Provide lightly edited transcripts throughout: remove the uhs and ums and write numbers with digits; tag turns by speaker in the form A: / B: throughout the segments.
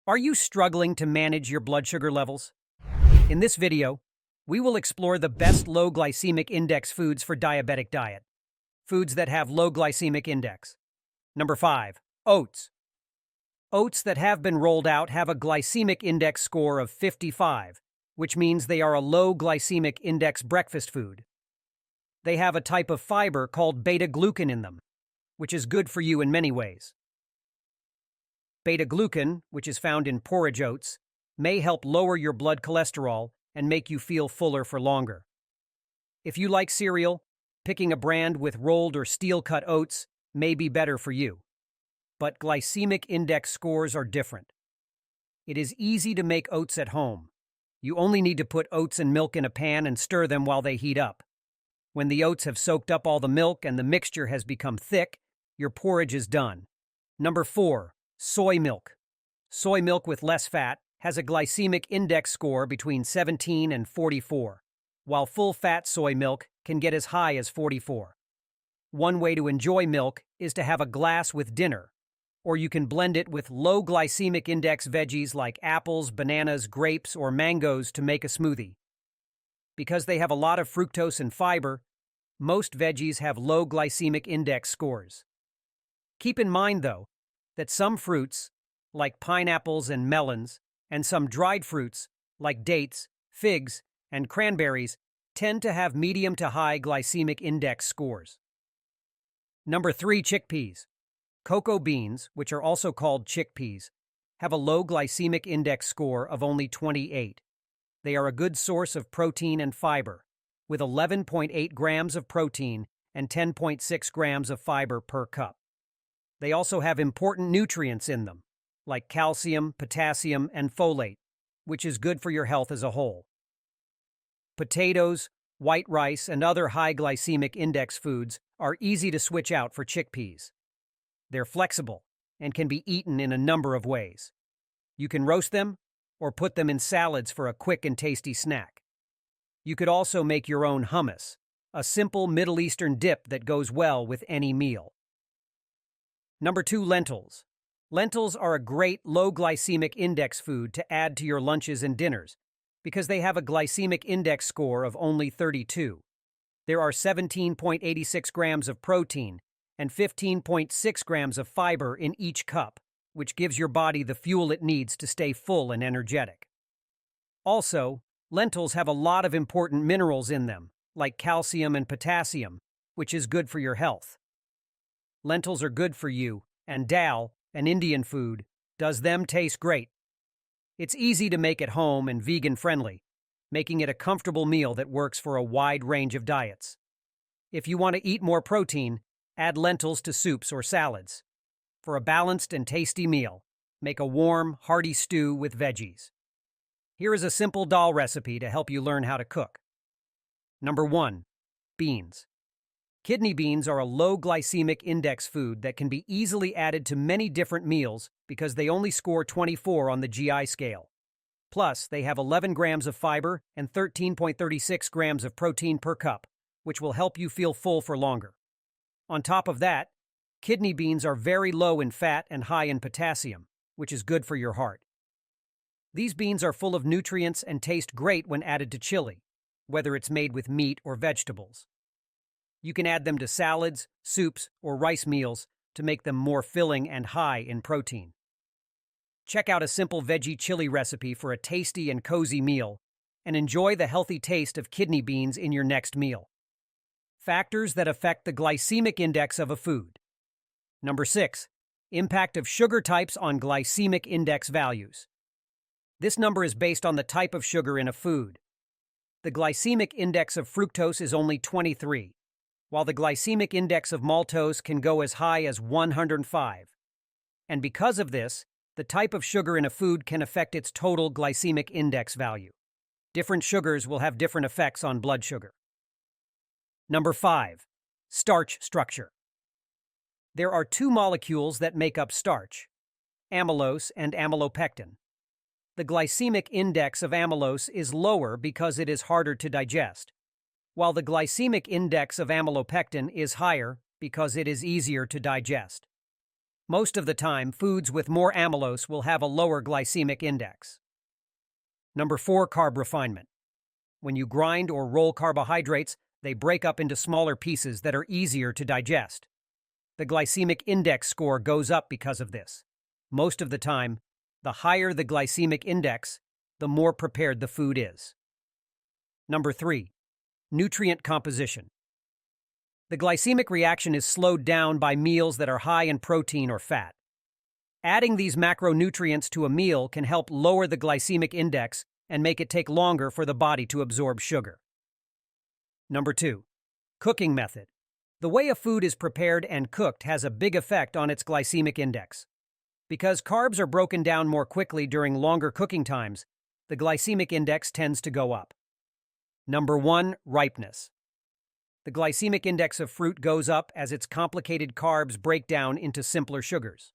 A: Are you struggling to manage your blood sugar levels? In this video, we will explore the best low glycemic index foods for diabetic diet. Foods that have low glycemic index. Number 5. Oats. Oats that have been rolled out have a glycemic index score of 55, which means they are a low glycemic index breakfast food. They have a type of fiber called beta-glucan in them, which is good for you in many ways. Beta-glucan, which is found in porridge oats, may help lower your blood cholesterol and make you feel fuller for longer. If you like cereal, picking a brand with rolled or steel-cut oats may be better for you. But glycemic index scores are different. It is easy to make oats at home. You only need to put oats and milk in a pan and stir them while they heat up. When the oats have soaked up all the milk and the mixture has become thick, your porridge is done. Number 4. Soy milk. Soy milk with less fat has a glycemic index score between 17 and 44, while full-fat soy milk can get as high as 44. One way to enjoy milk is to have a glass with dinner, or you can blend it with low glycemic index veggies like apples, bananas, grapes, or mangoes to make a smoothie. Because they have a lot of fructose and fiber, most veggies have low glycemic index scores. Keep in mind, though, that some fruits, like pineapples and melons, and some dried fruits, like dates, figs, and cranberries, tend to have medium to high glycemic index scores. Number 3. Chickpeas. Cocoa beans, which are also called chickpeas, have a low glycemic index score of only 28. They are a good source of protein and fiber, with 11.8 grams of protein and 10.6 grams of fiber per cup. They also have important nutrients in them, like calcium, potassium, and folate, which is good for your health as a whole. Potatoes, white rice, and other high glycemic index foods are easy to switch out for chickpeas. They're flexible and can be eaten in a number of ways. You can roast them or put them in salads for a quick and tasty snack. You could also make your own hummus, a simple Middle Eastern dip that goes well with any meal. Number 2. Lentils. Lentils are a great low glycemic index food to add to your lunches and dinners because they have a glycemic index score of only 32. There are 17.86 grams of protein and 15.6 grams of fiber in each cup, which gives your body the fuel it needs to stay full and energetic. Also, lentils have a lot of important minerals in them, like calcium and potassium, which is good for your health. Lentils are good for you, and dal, an Indian food, does them taste great. It's easy to make at home and vegan-friendly, making it a comfortable meal that works for a wide range of diets. If you want to eat more protein, add lentils to soups or salads. For a balanced and tasty meal, make a warm, hearty stew with veggies. Here is a simple dal recipe to help you learn how to cook. Number 1. Beans. Kidney beans are a low glycemic index food that can be easily added to many different meals because they only score 24 on the GI scale. Plus, they have 11 grams of fiber and 13.36 grams of protein per cup, which will help you feel full for longer. On top of that, kidney beans are very low in fat and high in potassium, which is good for your heart. These beans are full of nutrients and taste great when added to chili, whether it's made with meat or vegetables. You can add them to salads, soups, or rice meals to make them more filling and high in protein. Check out a simple veggie chili recipe for a tasty and cozy meal, and enjoy the healthy taste of kidney beans in your next meal. Factors that affect the glycemic index of a food. Number 6. Impact of sugar types on glycemic index values. This number is based on the type of sugar in a food. The glycemic index of fructose is only 23, while the glycemic index of maltose can go as high as 105. And because of this, the type of sugar in a food can affect its total glycemic index value. Different sugars will have different effects on blood sugar. Number 5. Starch structure. There are 2 molecules that make up starch, amylose and amylopectin. The glycemic index of amylose is lower because it is harder to digest, while the glycemic index of amylopectin is higher because it is easier to digest. Most of the time, foods with more amylose will have a lower glycemic index. Number 4, carb refinement. When you grind or roll carbohydrates, they break up into smaller pieces that are easier to digest. The glycemic index score goes up because of this. Most of the time, the higher the glycemic index, the more prepared the food is. Number 3, nutrient composition. The glycemic reaction is slowed down by meals that are high in protein or fat. Adding these macronutrients to a meal can help lower the glycemic index and make it take longer for the body to absorb sugar. Number 2, cooking method. The way a food is prepared and cooked has a big effect on its glycemic index. Because carbs are broken down more quickly during longer cooking times, the glycemic index tends to go up. Number 1, ripeness. The glycemic index of fruit goes up as its complicated carbs break down into simpler sugars.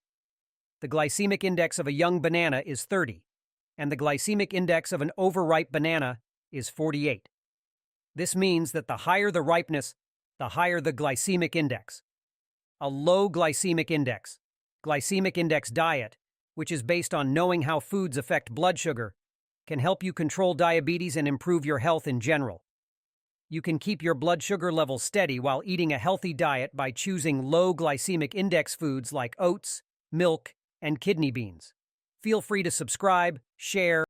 A: The glycemic index of a young banana is 30, and the glycemic index of an overripe banana is 48. This means that the higher the ripeness, the higher the glycemic index. A low glycemic index diet, which is based on knowing how foods affect blood sugar, can help you control diabetes and improve your health in general. You can keep your blood sugar level steady while eating a healthy diet by choosing low glycemic index foods like oats, milk, and kidney beans. Feel free to subscribe, share,